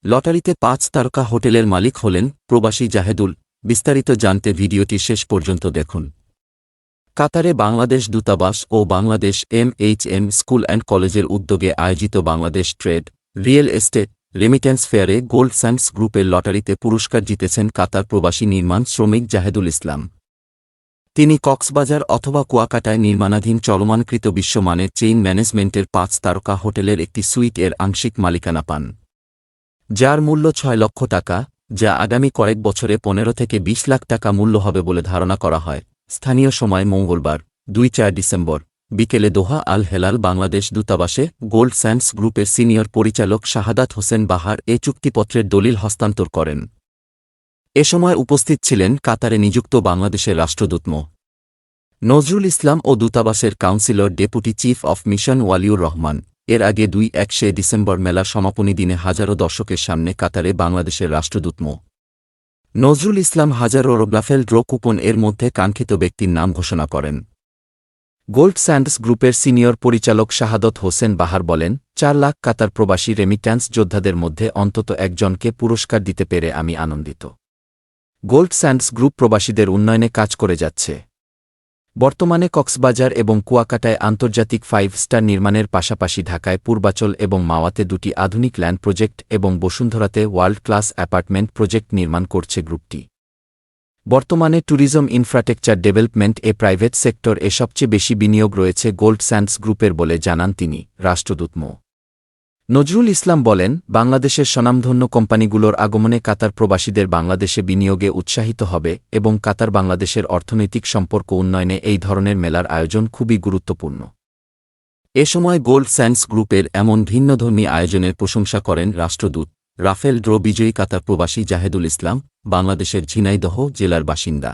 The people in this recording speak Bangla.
লটারিতে ৫ তারকা হোটেলের মালিক হলেন প্রবাসী জাহেদুল। বিস্তারিত জানতে ভিডিওটি শেষ পর্যন্ত দেখুন। কাতারে বাংলাদেশ দূতাবাস ও বাংলাদেশ এমএইচএম স্কুল অ্যান্ড কলেজের উদ্যোগে আয়োজিত Bangladesh trade, real estate, remittance ফেয়ারে গোল্ড স্যান্ডস গ্রুপের লটারিতে পুরস্কার জিতেছেন কাতার প্রবাসী নির্মাণ শ্রমিক জাহেদুল ইসলাম। তিনি কক্সবাজার অথবা কুয়াকাটায় নির্মাণাধীন চলমানকৃত বিশ্বমানের চেইন ম্যানেজমেন্টের ৫ তারকা হোটেলের একটি সুইট এর আংশিক মালিকানা পান, যার মূল্য ৬ লক্ষ টাকা, যা আগামী কয়েক বছরে ১৫ থেকে ২০ লাখ টাকা মূল্য হবে বলে ধারণা করা হয়। স্থানীয় সময় মঙ্গলবার ২-৪ ডিসেম্বর বিকেলে দোহা আল হেলাল বাংলাদেশ দূতাবাসে গোল্ড স্যান্ডস গ্রুপের সিনিয়র পরিচালক শাহাদাত হোসেন বাহার এ চুক্তিপত্রের দলিল হস্তান্তর করেন। এ সময় উপস্থিত ছিলেন কাতারে নিযুক্ত বাংলাদেশের রাষ্ট্রদূত মো. নজরুল ইসলাম ও দূতাবাসের councillor deputy chief of mission Waliur Rahman. এর আগে ২-১ ডিসেম্বর মেলার সমাপনী দিনে হাজারো দর্শকের সামনে কাতারে বাংলাদেশের রাষ্ট্রদূত মো. নজরুল ইসলাম হাজারো রাফেল ড্র কুপন এর মধ্যে কাঙ্ক্ষিত ব্যক্তির নাম ঘোষণা করেন। গোল্ড স্যান্ডস গ্রুপের সিনিয়র পরিচালক শাহাদত হোসেন বাহার বলেন, ৪ লাখ কাতার প্রবাসী রেমিট্যান্স যোদ্ধাদের মধ্যে অন্তত একজনকে পুরস্কার দিতে পেরে আমি আনন্দিত। গোল্ড স্যান্ডস গ্রুপ প্রবাসীদের উন্নয়নে কাজ করে যাচ্ছে। বর্তমানে কক্সবাজার এবং কুয়াকাটায় আন্তর্জাতিক 5 স্টার নির্মাণের পাশাপাশি ঢাকায় পূর্বাচল এবং মাওয়াতে দুটি আধুনিক ল্যান্ড প্রজেক্ট এবং বসুন্ধরাতে ওয়ার্ল্ড ক্লাস অ্যাপার্টমেন্ট প্রজেক্ট নির্মাণ করছে গ্রুপটি। বর্তমানে tourism infrastructure development private sector সবচেয়ে বেশি বিনিয়োগ রয়েছে গোল্ড স্যান্ডস গ্রুপের বলে জানান তিনি। রাষ্ট্রদূত মো. নজরুল ইসলাম বলেন, বাংলাদেশের স্বনামধন্য কোম্পানিগুলোর আগমনে কাতার প্রবাসীদের বাংলাদেশে বিনিয়োগে উৎসাহিত হবে এবং কাতার বাংলাদেশের অর্থনৈতিক সম্পর্ক উন্নয়নে এই ধরনের মেলার আয়োজন খুবই গুরুত্বপূর্ণ। এ সময় গোল্ড স্যান্ডস গ্রুপের এমন ভিন্নধর্মী আয়োজনের প্রশংসা করেন রাষ্ট্রদূত। রাফেল ড্র বিজয়ী কাতার প্রবাসী জাহেদুল ইসলাম বাংলাদেশের ঝিনাইদহ জেলার বাসিন্দা।